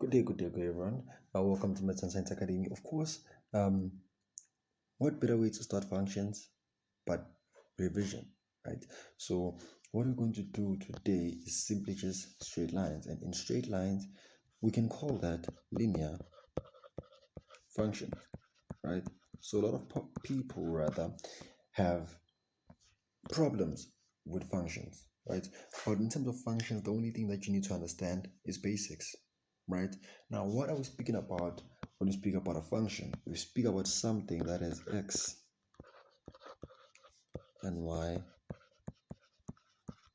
Good day, everyone. Welcome to Maths and Science Academy. Of course, what better way to start functions but revision, right? So, what we're going to do today is simply just straight lines, and in straight lines, we can call that linear functions, right? So, a lot of people rather have problems with functions, right? But in terms of functions, the only thing that you need to understand is basics, right? Now, what are we speaking about when we speak about a function? We speak about something that has x and y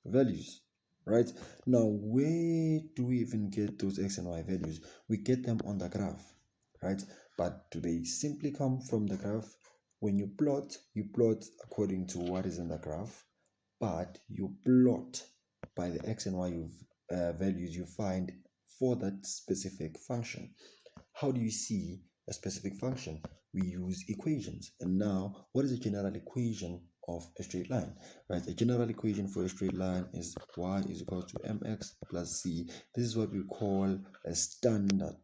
values, right? Now, where do we even get those x and y values? We get them on the graph, right? But do they simply come from the graph? When you plot according to what is in the graph, but you plot by the x and y values you find for that specific function. How do you see a specific function? We use equations. And now, what is a general equation of a straight line? Right, a general equation for a straight line is y is equal to mx plus c. This is what we call a standard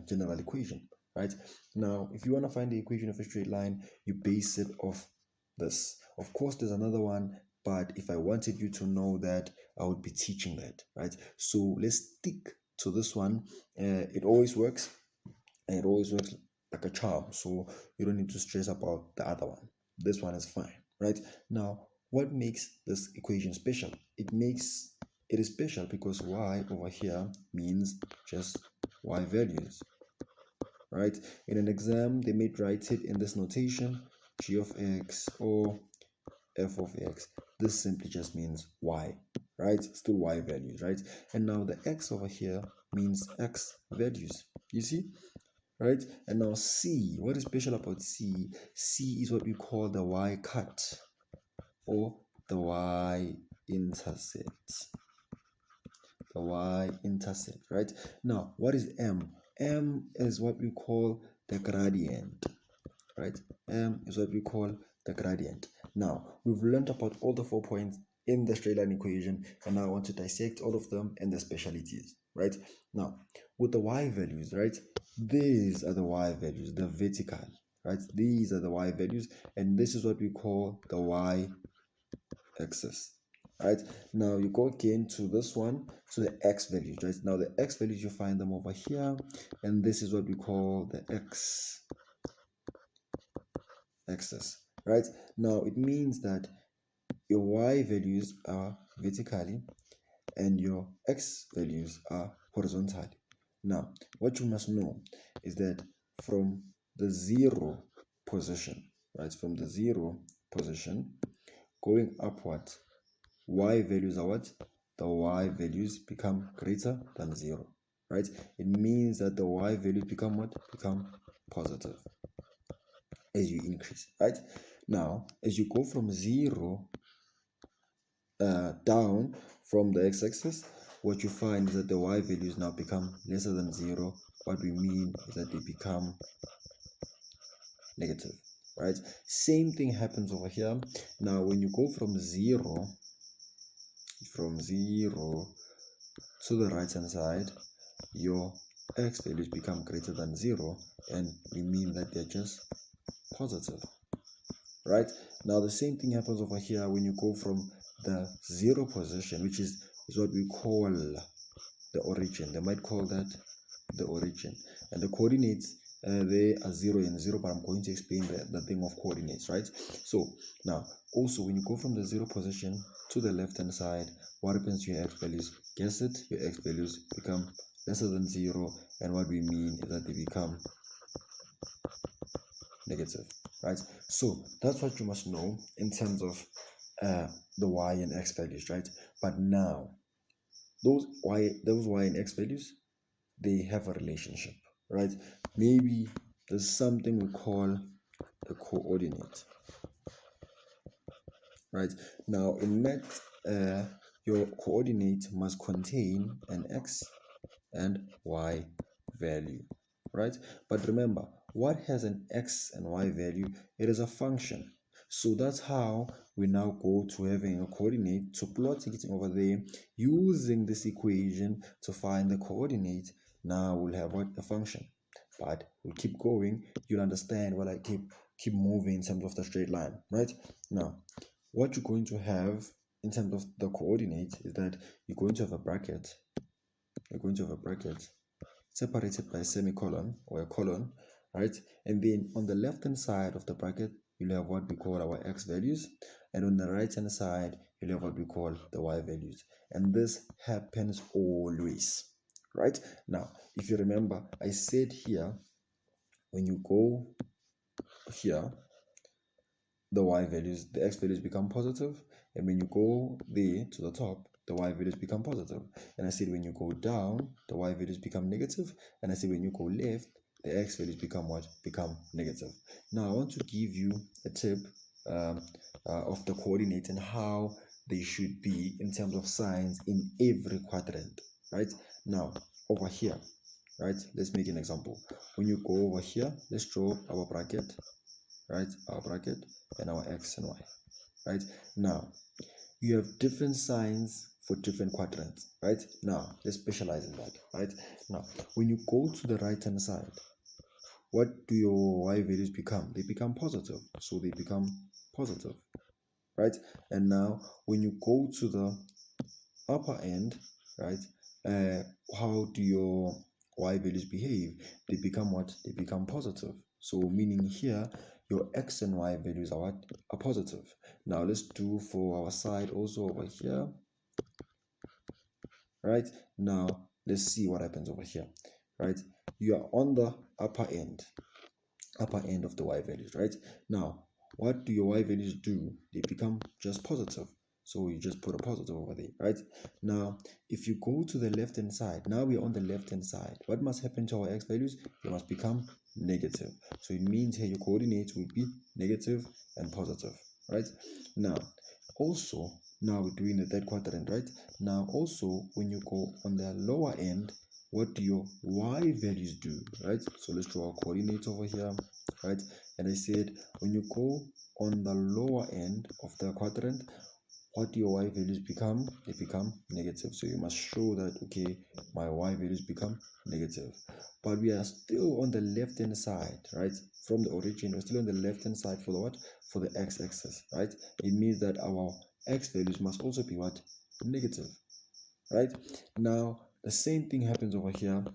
general equation. Right, now if you want to find the equation of a straight line, you base it off this. Of course, there's another one, but if I wanted you to know that, I would be teaching that, right? So let's stick to this one. It always works, and it always works like a charm. So you don't need to stress about the other one. This one is fine, right? Now, what makes this equation special? It is special because y over here means just y values, right? In an exam, they may write it in this notation, g of x or f of x. This simply just means y, right? Still y values, right? And now the x over here means x values. You see, right? And now c, what is special about c? C is what we call the y cut or the y intercept. The y-intercept, right? Now, what is m? M is what we call the gradient, right? M is what we call the gradient. Now, we've learned about all the 4 points in the straight line equation, and now I want to dissect all of them and their specialties, right? Now, with the y values, right? These are the y values, the vertical, right? These are the y values, and this is what we call the y axis, right? Now you go again to this one, to the x values, right? Now the x values, you find them over here, and this is what we call the x axis, right? Now it means that your y values are vertically and your x values are horizontally. Now what you must know is that from the zero position, right, from the zero position going upward, y values are what? The y values become greater than 0, right? It means that the y values become what? Become positive as you increase, right? Now, as you go from 0 down from the x-axis, what you find is that the y values now become lesser than 0. What we mean is that they become negative, right? Same thing happens over here. Now, when you go from 0 to the right hand side, your x values become greater than 0, and we mean that they're just positive, right? Now the same thing happens over here when you go from the 0 position, which is what we call the origin. They might call that the origin, and the coordinates they are 0 and 0, but I'm going to explain the thing of coordinates, right? So now also when you go from the 0 position to the left hand side, what happens to your x values? Guess it, your x values become lesser than 0, and what we mean is that they become negative, right? So that's what you must know in terms of the y and x values, right? But now those y and x values, they have a relationship, right? Maybe there's something we call a coordinate, right? Now in math, your coordinate must contain an x and y value, right? But remember, what has an x and y value? It is a function. So that's how we now go to having a coordinate, to plotting it over there using this equation to find the coordinate Now we'll have what? A function. But we'll keep going. You'll understand what I keep moving in terms of the straight line, right? Now, what you're going to have in terms of the coordinates is that you're going to have a bracket. You're going to have a bracket separated by a semicolon or a colon, right? And then on the left hand side of the bracket, you'll have what we call our x values, and on the right hand side, you'll have what we call the y values. And this happens always, right? Now, if you remember, I said here, when you go here, the y values, the x values become positive, and when you go there to the top, the y values become positive. And I said when you go down, the y values become negative, and I said when you go left, the x values become what? Become negative. Now I want to give you a tip of the coordinates and how they should be in terms of signs in every quadrant, right? Now over here, right, let's make an example. When you go over here, let's draw our bracket, right? Our bracket and our x and y, right? Now you have different signs for different quadrants, right? Now let's specialize in that, right? Now when you go to the right hand side, what do your y values become? They become positive, so they become positive, right? And now when you go to the upper end, right, how do your y values behave? They become what? They become positive. So meaning here your x and y values are what? Are positive. Now let's do for our side also over here, right? Now let's see what happens over here, right? You are on the upper end of the y values, right? Now what do your y values do? They become just positive. So you just put a positive over there, right? Now, if you go to the left hand side, now we're on the left hand side. What must happen to our x values? They must become negative. So it means here your coordinates will be negative and positive, right? Now, also, now we're doing the third quadrant, right? Now, also, when you go on the lower end, what do your y values do, right? So let's draw our coordinates over here, right? And I said when you go on the lower end of the quadrant, what do your y values become? They become negative. So you must show that, okay, my y values become negative. But we are still on the left hand side, right? From the origin, we're still on the left hand side for the what? For the x-axis, right? It means that our x values must also be what? Negative, right? Now the same thing happens over here.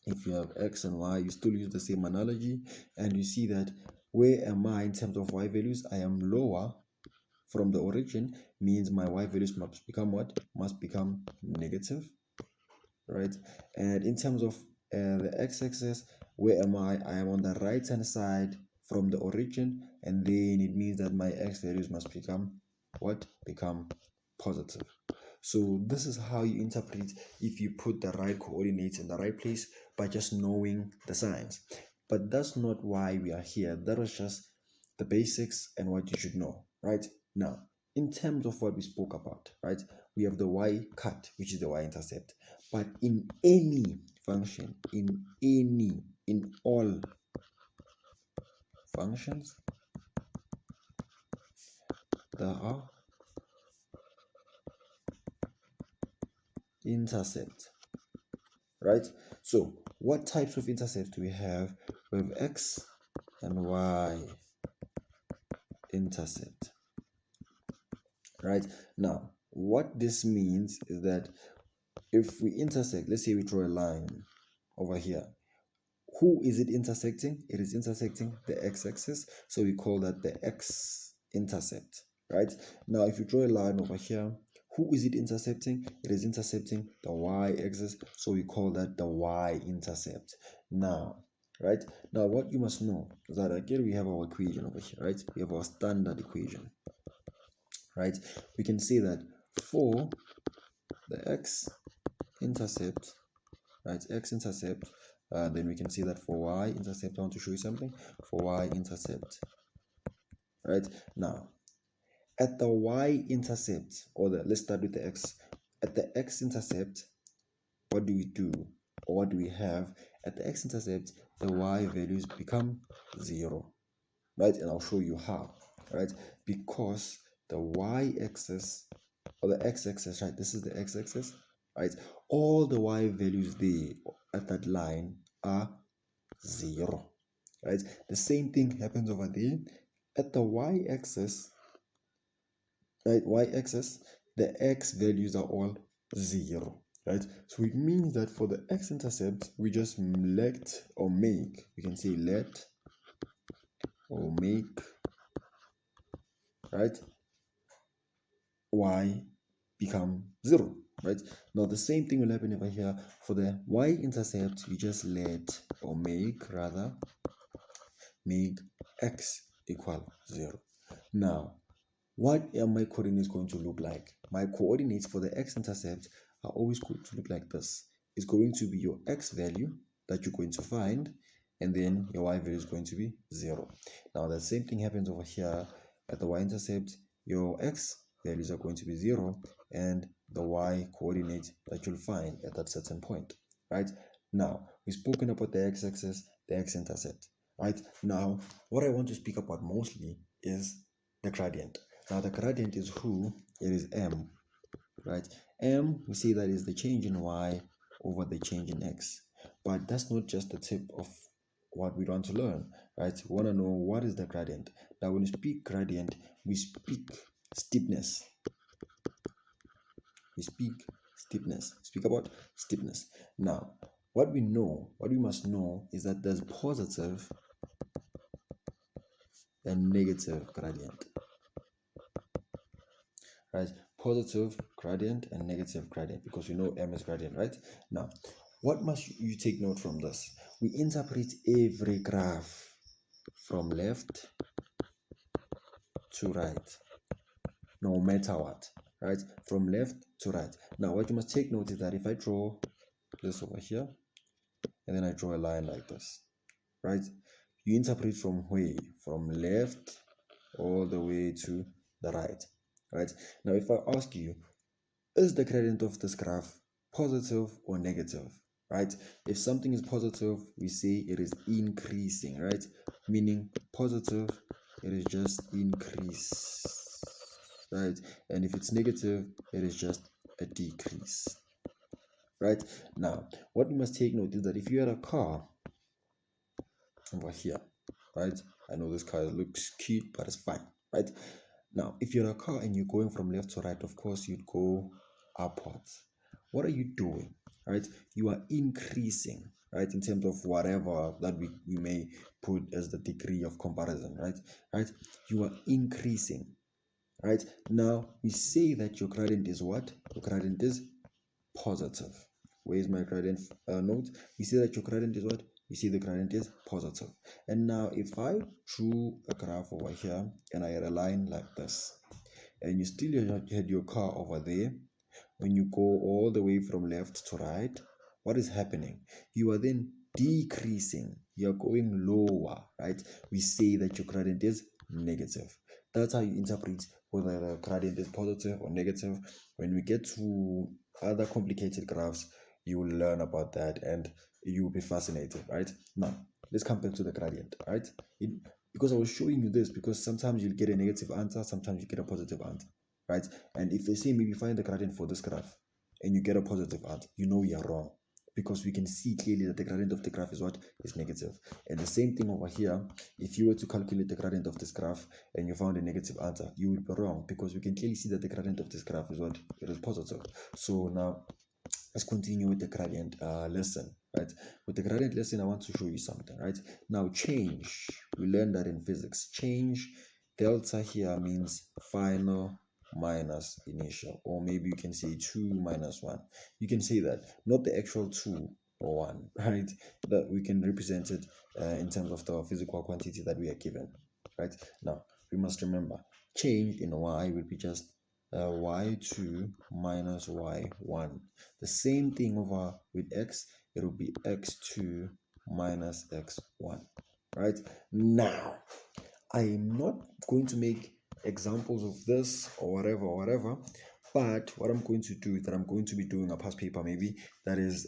If you have x and y, you still use the same analogy, and you see that where am I in terms of y values? I am lower from the origin, means my y values must become what? Must become negative, right? And in terms of the x-axis, where am I? I am on the right hand side from the origin, and then it means that my x values must become what? Become positive. So this is how you interpret if you put the right coordinates in the right place by just knowing the signs. But that's not why we are here. That was just the basics and what you should know, right? Now, in terms of what we spoke about, right, we have the y cut, which is the y-intercept. But in any function, in all functions, there are intercepts, right? So what types of intercepts do we have? We have x and y intercept, right? Now what this means is that if we intersect, let's say we draw a line over here, who is it intersecting? It is intersecting the x-axis, so we call that the x-intercept, right? Now if you draw a line over here, who is it intercepting? It is intercepting the y-axis, so we call that the y-intercept. Now, right, now what you must know is that again we have our equation over here, right? We have our standard equation, right? We can say that for the x-intercept, right, x-intercept, then we can see that for y-intercept, I want to show you something. For y-intercept, right, now at the y-intercept, or let's start with the x. At the x-intercept, what do we do, or what do we have? At the x-intercept, the y values become 0, right? And I'll show you how, right? Because the y-axis, or the x-axis, right, this is the x-axis, right, all the y values there at that line are 0, right? The same thing happens over there at the y-axis, right? Y-axis, the x values are all 0, right? So it means that for the x-intercept, we just let or make, we can say let or make, right, y become 0, right? Now the same thing will happen over here for the y-intercept. We just let or make x equal 0. Now what are my coordinates going to look like? My coordinates for the x-intercept are always going to look like this. It's going to be your x value that you're going to find, and then your y value is going to be 0. Now the same thing happens over here at the y-intercept. Your x values are going to be 0, and the y coordinate that you'll find at that certain point, right? Now we've spoken about the x-axis, the x-intercept, right? Now what I want to speak about mostly is the gradient. Now the gradient is who? It is m, right? M, we say that is the change in y over the change in x. But that's not just the tip of what we want to learn, right? We want to know what is the gradient. Now when we speak gradient, we speak steepness. Speak about steepness. Now what we must know is that there's positive and negative gradient, right? Positive gradient and negative gradient, because we know m is gradient, right? Now what must you take note from this? We interpret every graph from left to right, no matter what, right? From left to right. Now what you must take note is that if I draw this over here and then I draw a line like this, right? You interpret from where? From left all the way to the right, right? Now if I ask you, is the gradient of this graph positive or negative, right? If something is positive, we say it is increasing, right? Meaning positive, it is just increase, right? And if it's negative, it is just a decrease, right? Now what we must take note is that if you had a car over here, right? I know this car looks cute, but it's fine, right? Now if you're a car and you're going from left to right, of course you'd go upwards. What are you doing, right? You are increasing, right, in terms of whatever that we may put as the degree of comparison, right? You are increasing, right? Now we say that your gradient is what? Your gradient is positive. Where is my gradient note? We say that your gradient is what? We see the gradient is positive. And now if I drew a graph over here and I had a line like this, and you still had your car over there, when you go all the way from left to right, what is happening? You are then decreasing. You're going lower, right? We say that your gradient is negative. That's how you interpret whether the gradient is positive or negative. When we get to other complicated graphs, you will learn about that and you will be fascinated, right? Now let's come back to the gradient, right? Because I was showing you this, because sometimes you'll get a negative answer, sometimes you get a positive answer, right? And if they say maybe find the gradient for this graph and you get a positive answer, you know you're wrong, because we can see clearly that the gradient of the graph is what? Is negative. And the same thing over here, if you were to calculate the gradient of this graph and you found a negative answer, you would be wrong, because we can clearly see that the gradient of this graph is what? It is positive. So now let's continue with the gradient lesson, right? With the gradient lesson, I want to show you something, right? Now change, we learned that in physics. Change, delta here means final minus initial, or maybe you can say 2 minus 1. You can say that, not the actual 2 or 1, right? That we can represent it in terms of the physical quantity that we are given, right? Now we must remember, change in y will be just y2 minus y1. The same thing over with x, it will be x2 minus x1, right? Now I am not going to make examples of this or whatever, but what I'm going to do is that I'm going to be doing a past paper maybe that is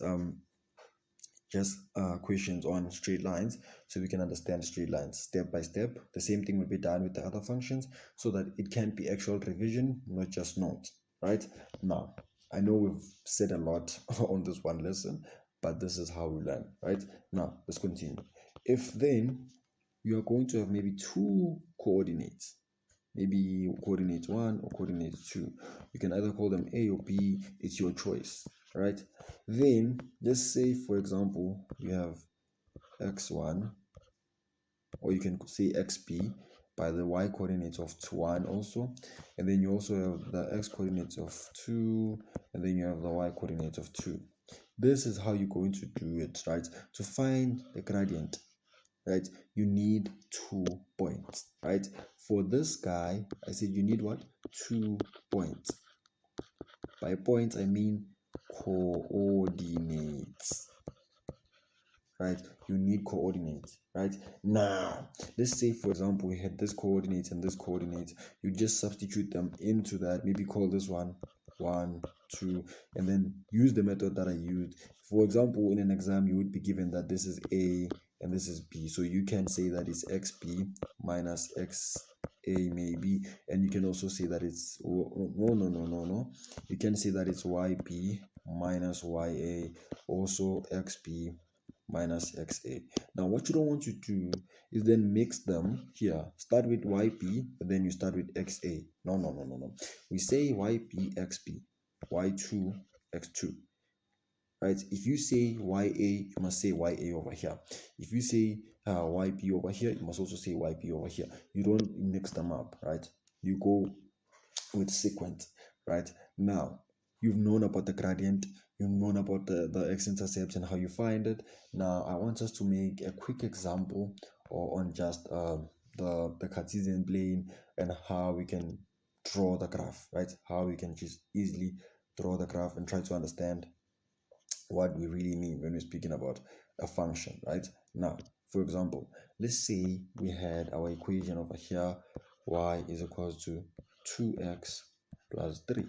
just questions on straight lines, so we can understand straight lines step by step. The same thing will be done with the other functions, so that it can be actual revision, not just notes, right? Now I know we've said a lot on this one lesson, but this is how we learn, right? Now, let's continue. If then you are going to have maybe two coordinates, maybe coordinate 1 or coordinate 2, you can either call them A or B, it's your choice, right? Then let's say, for example, you have x1, or you can say xp by the y coordinates of 1 also, and then you also have the x coordinates of 2, and then you have the y coordinates of 2. This is how you're going to do it, right? To find the gradient, right, you need 2 points, right? For this guy, I said you need what? 2 points. By points, I mean coordinates, right? You need coordinates, right? Now, let's say, for example, we had this coordinate and this coordinate. You just substitute them into that. Maybe call this one 1, 2, and then use the method that I used. For example, in an exam, you would be given that this is A and this is B. So you can say that it's XB minus XA maybe, and you can also say that it's no. You can say that it's YB minus YA, also XB minus XA. Now, what you don't want to do is then mix them here. Start with YB, and then you start with XA. No. We say YB XB, Y2 X2. Right? If you say YA, you must say YA over here. If you say YB over here, you must also say YB over here. You don't mix them up, right? You go with sequence, right? Now, you've known about the gradient, you've known about the x-intercept and how you find it. Now, I want us to make a quick example on just the Cartesian plane and how we can draw the graph, right? How we can just easily draw the graph and try to understand what we really mean when we're speaking about a function, right? Now, for example, let's say we had our equation over here, y is equal to 2x plus 3.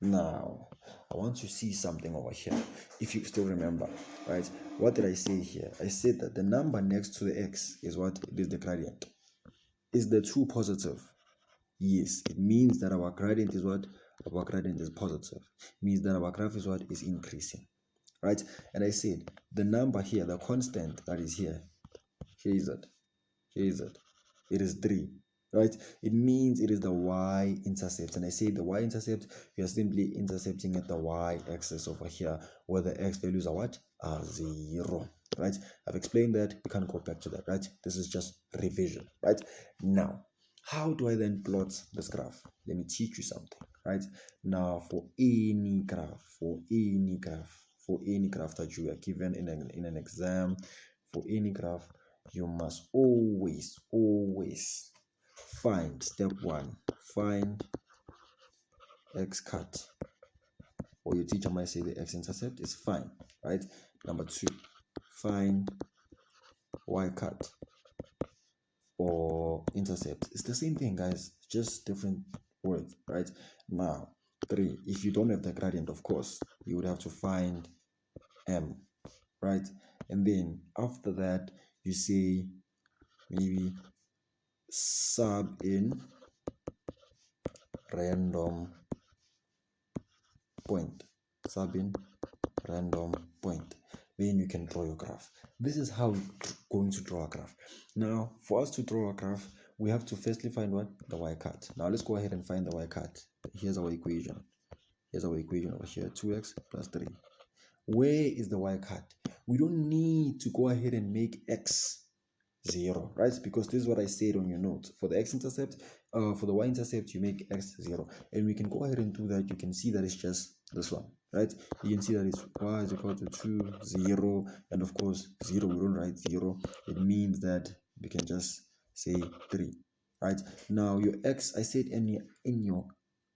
Now, I want to see something over here. If you still remember, right? What did I say here? I said that the number next to the x is what? It is the gradient. Is the 2 positive? Yes, it means that our gradient is what? Our gradient is positive. It means that our graph is what? Is increasing, right? And I said the number here, the constant that is here is it. It is 3, right? It means it is the y-intercept. And I say the y-intercept, we are simply intercepting at the y-axis over here, where the x values are what? Are 0, right? I've explained that. You can't go back to that, right? This is just revision, right? Now, how do I then plot this graph? Let me teach you something, right? Now, for any graph that you are given in an exam, for any graph, you must always find step 1, find x cut, or your teacher might say the x-intercept is fine, right? Number 2, find y cut or intercept. It's the same thing, guys, just different words, right? Now, 3, if you don't have the gradient, of course, you would have to find m, right? And then after that, you say maybe sub in random point, then you can draw your graph. This is how we're going to draw a graph. Now, for us to draw a graph, we have to firstly find what? The y cut. Now let's go ahead and find the y cut. Here's our equation over here, 2x plus 3. Where is the y cut? We don't need to go ahead and make x 0, right? Because this is what I said on your note. For the x-intercept, for the y-intercept, you make x 0. And we can go ahead and do that. You can see that it's just this one, right? You can see that it's y is equal to 2, 0. And of course, 0, we don't write 0. It means that we can just say 3, right? Now, your x, I said in your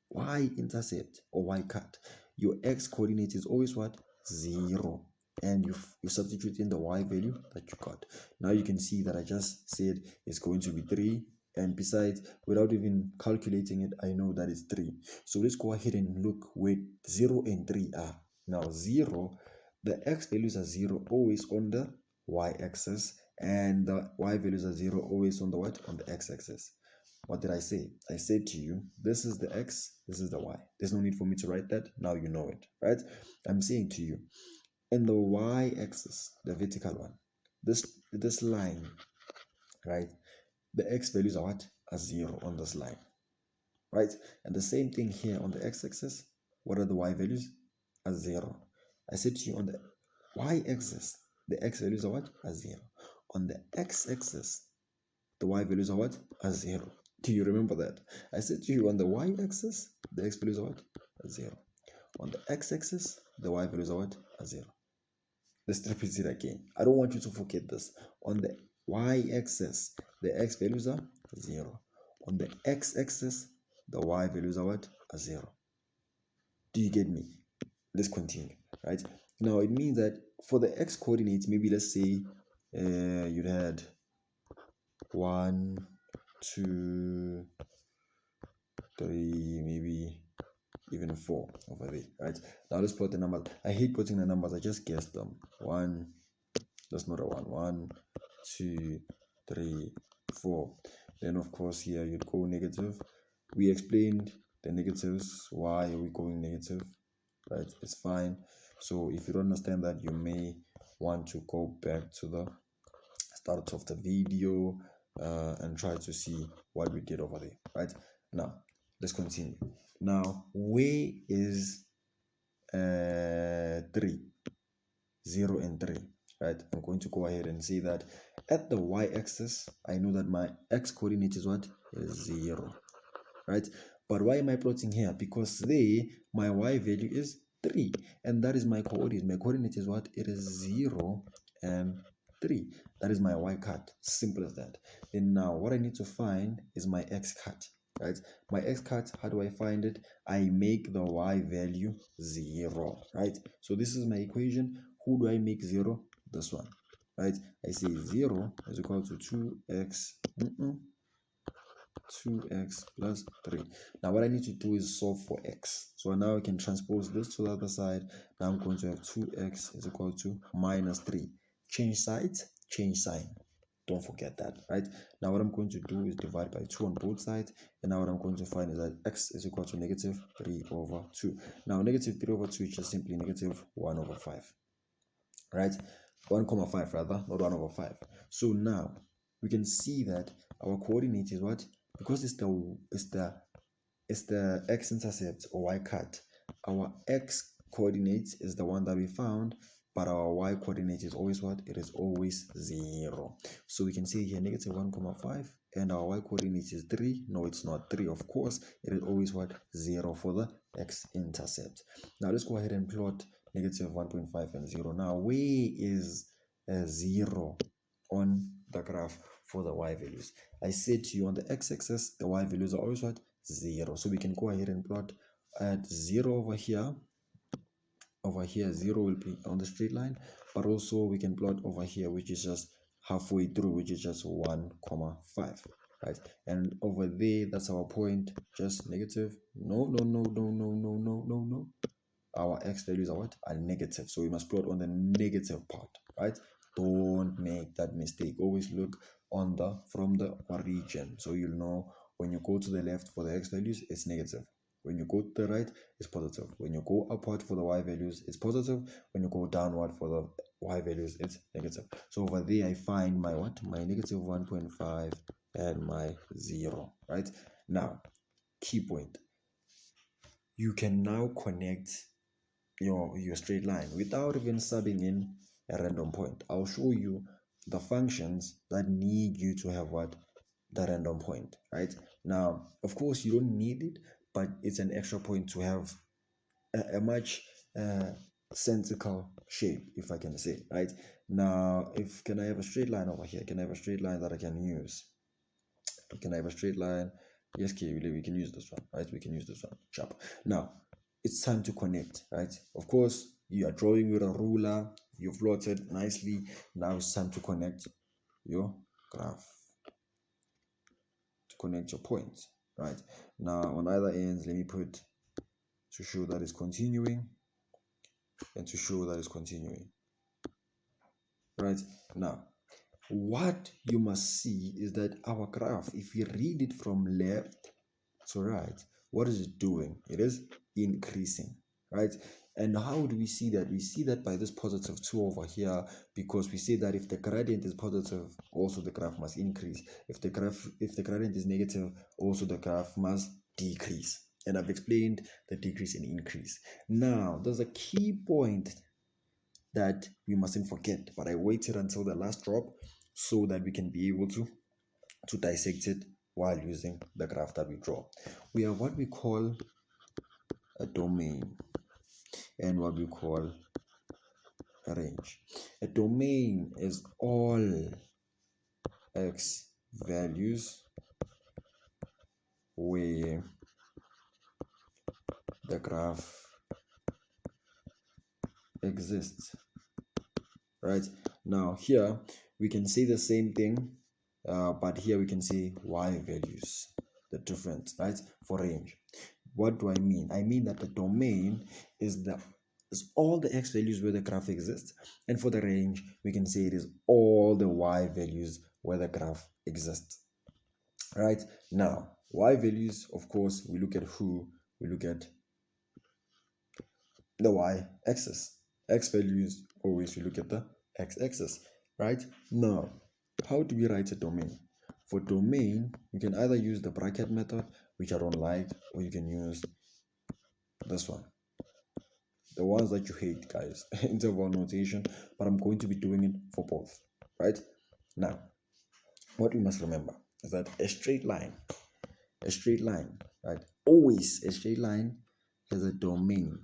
y-intercept or y-cut, your x coordinate is always what? 0. And you substitute in the y value that you got. Now you can see that I just said it's going to be 3, and besides, without even calculating it, I know that it's 3. So let's go ahead and look where 0 and 3 are. Now 0, the x values are 0 always on the y-axis, and the y values are 0 always on the what? On the x-axis. what did I say? I said to you, this is the x, this is the y. There's no need for me to write that. Now you know it, right? I'm saying to you, in the y-axis, the vertical one, this line, right? The x values are what? Are 0 on this line, right? And the same thing here on the x-axis. What are the y values? Are 0. I said to you on the y-axis, the x values are what? Are 0. On the x-axis, the y values are what? Are 0. Do you remember that? I said to you on the y-axis, the x values are what? Are 0. On the x-axis, the y values are what? Are 0. Let's repeat it again. I don't want you to forget this. On the y-axis, the x values are 0. On the x-axis, the y values are what? Are 0. Do you get me? Let's continue, right? Now, it means that for the x coordinates, maybe let's say you had 1, 2, 3, maybe even 4 over there, right? Now let's plot the numbers. I hate putting the numbers. I just guessed them. 1, that's not a 1. 1, 2, 3, 4. Then of course here you'd go negative. We explained the negatives. Why are we going negative? Right? It's fine. So if you don't understand that, you may want to go back to the start of the video and try to see what we did over there, right? Now let's continue. Now where is 3, 0 and 3, right? I'm going to go ahead and say that at the y-axis, I know that my x coordinate is what? Is 0, right? But why am I plotting here? Because there, my y value is 3, and that is my coordinate. My coordinate is what? It is 0 and 3. That is my y cut. Simple as that. Then now, what I need to find is my x cut, right? My x cut, how do I find it? I make the y value 0, right? So this is my equation. Who do I make 0? This one, right? I say 0 is equal to 2x 2x plus 3. Now what I need to do is solve for x. So now I can transpose this to the other side. Now I'm going to have 2x is equal to minus 3. Change sides, change sign. Don't forget that, right? Now what I'm going to do is divide by 2 on both sides. And now what I'm going to find is that x is equal to negative 3 over 2. Now negative 3 over 2 is just simply negative 1 over 5. Right? 1,5 rather, not 1 over 5. So now we can see that our coordinate is what? Because it's the x-intercept or y-cut, our x coordinate is the one that we found, but our y coordinate is always what? It is always 0. So we can say here negative 1,5 and our y coordinate is 3. No, it's not 3, of course. It is always what? 0 for the x-intercept. Now let's go ahead and plot negative 1.5 and 0. Now where is 0 on the graph for the y values? I said to you on the x-axis, the y values are always what? 0. So we can go ahead and plot at 0 over here. Over here, 0 will be on the straight line, but also we can plot over here, which is just halfway through, which is just 1,5, right? And over there, that's our point, just negative. No. Our x values are what? Are negative. So we must plot on the negative part, right? Don't make that mistake. Always look on the from the origin. So you'll know when you go to the left for the x values, it's negative. When you go to the right, it's positive. When you go upward for the y values, it's positive. When you go downward for the y values, it's negative. So over there, I find my what? My negative 1.5 and my 0, right? Now, key point. You can now connect your straight line without even subbing in a random point. I'll show you the functions that need you to have what? The random point, right? Now, of course, you don't need it, but it's an extra point to have a much sensical shape, if I can say, right? Now, can I have a straight line over here? Can I have a straight line that I can use? Can I have a straight line? Yes, okay, we can use this one, right? We can use this one. Sharp. Now, it's time to connect, right? Of course, you are drawing with a ruler, you've plotted nicely. Now it's time to connect your graph, to connect your points, right? Now on either ends, let me put to show that it's continuing and to show that it's continuing, right? Now what you must see is that our graph, if we read it from left to right, what is it doing? It is increasing, right? And how do we see that? We see that by this positive 2 over here, because we say that if the gradient is positive, also the graph must increase. If the gradient is negative, also the graph must decrease. And I've explained the decrease and increase. Now, there's a key point that we mustn't forget, but I waited until the last drop so that we can be able to dissect it while using the graph that we draw. We have what we call a domain and what we call a range. A domain is all x values where the graph exists. Right, now here we can say the same thing, but here we can say y values, the difference, right? For range, what do I mean? I mean that the domain is all the x values where the graph exists, and for the range we can say it is all the y values where the graph exists. Right, now y values, of course, we look at the y-axis. X values, always we look at the x-axis. Right, now how do we write a domain? For domain, you can either use the bracket method, which I don't like, or you can use this one, the ones that you hate, guys, interval notation, but I'm going to be doing it for both. Right, now what we must remember is that a straight line, right, always a straight line has a domain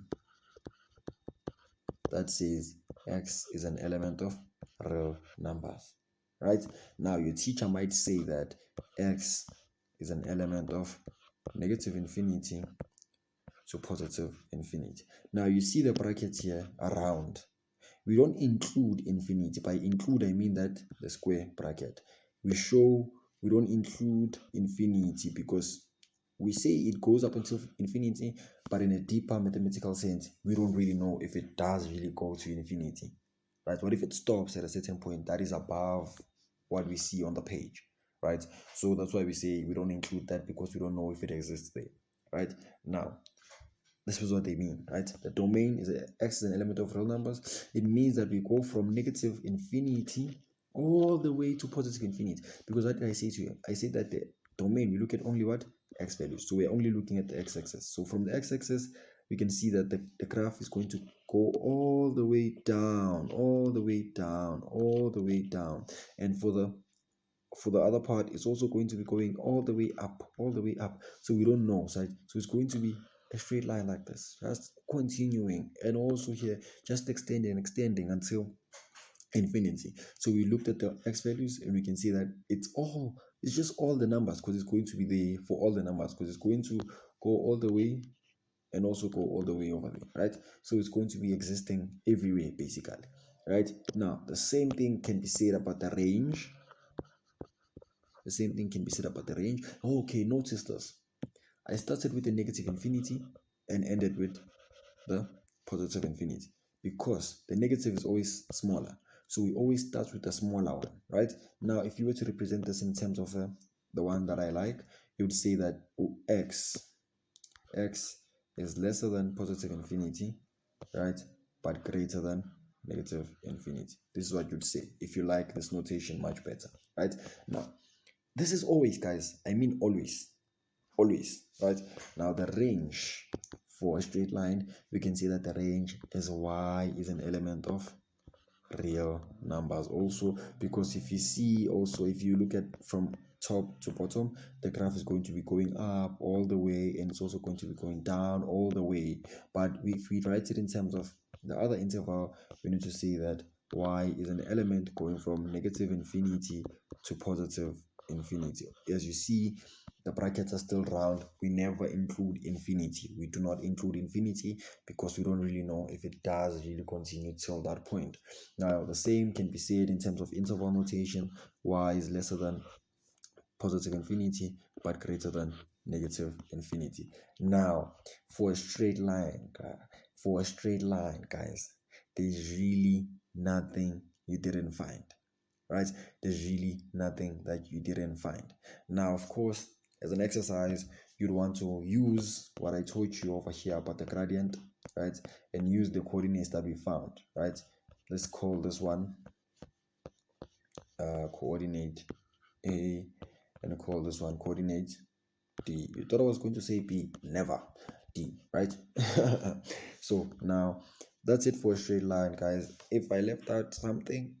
that says x is an element of real numbers. Right, now your teacher might say that x is an element of negative infinity to positive infinity. Now you see the brackets here around. We don't include infinity. By include, I mean that the square bracket. We don't include infinity because we say it goes up until infinity, but in a deeper mathematical sense, we don't really know if it does really go to infinity. Right? What if it stops at a certain point that is above what we see on the page? Right? So that's why we say we don't include that, because we don't know if it exists there. Right? Now, this is what they mean, right? The domain is x is an element of real numbers. It means that we go from negative infinity all the way to positive infinity. Because what did I say to you? I said that the domain, we look at only what? X values. So we're only looking at the x-axis. So from the x-axis, we can see that the graph is going to go all the way down, all the way down, all the way down. And for the other part, it's also going to be going all the way up, all the way up. So we don't know, right? So it's going to be a straight line like this, just continuing, and also here just extending until infinity. So we looked at the x values and we can see that it's just all the numbers, because it's going to be there for all the numbers, because it's going to go all the way and also go all the way over there, right? So it's going to be existing everywhere basically. Right, now the same thing can be said about the range. The same thing can be said about the range. Okay, notice this. I started with the negative infinity and ended with the positive infinity, because the negative is always smaller. So we always start with the smaller one, right? Now, if you were to represent this in terms of the one that I like, you would say that x is lesser than positive infinity, right? But greater than negative infinity. This is what you'd say if you like this notation much better, right? Now, this is always, guys. I mean always, right? Now the range for a straight line, we can see that the range is y is an element of real numbers also, because if you look at from top to bottom, the graph is going to be going up all the way, and it's also going to be going down all the way. But if we write it in terms of the other interval, we need to say that y is an element going from negative infinity to positive infinity. As you see, the brackets are still round. We never include infinity. We do not include infinity because we don't really know if it does really continue till that point. Now, the same can be said in terms of interval notation. Y is lesser than positive infinity but greater than negative infinity. Now, for a straight line, guys, there's really nothing you didn't find. right? There's really nothing that you didn't find. Now, of course, as an exercise, you'd want to use what I taught you over here about the gradient, right? And use the coordinates that we found, right? Let's call this one coordinate A, and call this one coordinate D. You thought I was going to say B, never. D, right? So now that's it for a straight line, guys. If I left out something,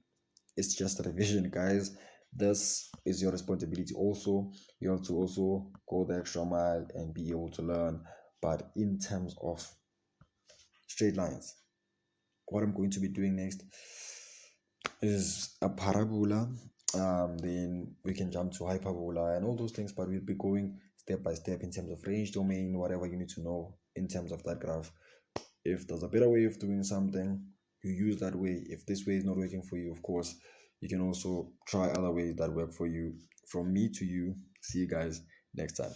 it's just a revision, guys. This is your responsibility also. You have to also go the extra mile and be able to learn. But in terms of straight lines, what I'm going to be doing next is a parabola. Then we can jump to hyperbola and all those things, but we'll be going step by step in terms of range domain, whatever you need to know in terms of that graph. If there's a better way of doing something, you use that way. If this way is not working for you, of course, you can also try other ways that work for you. From me to you, see you guys next time.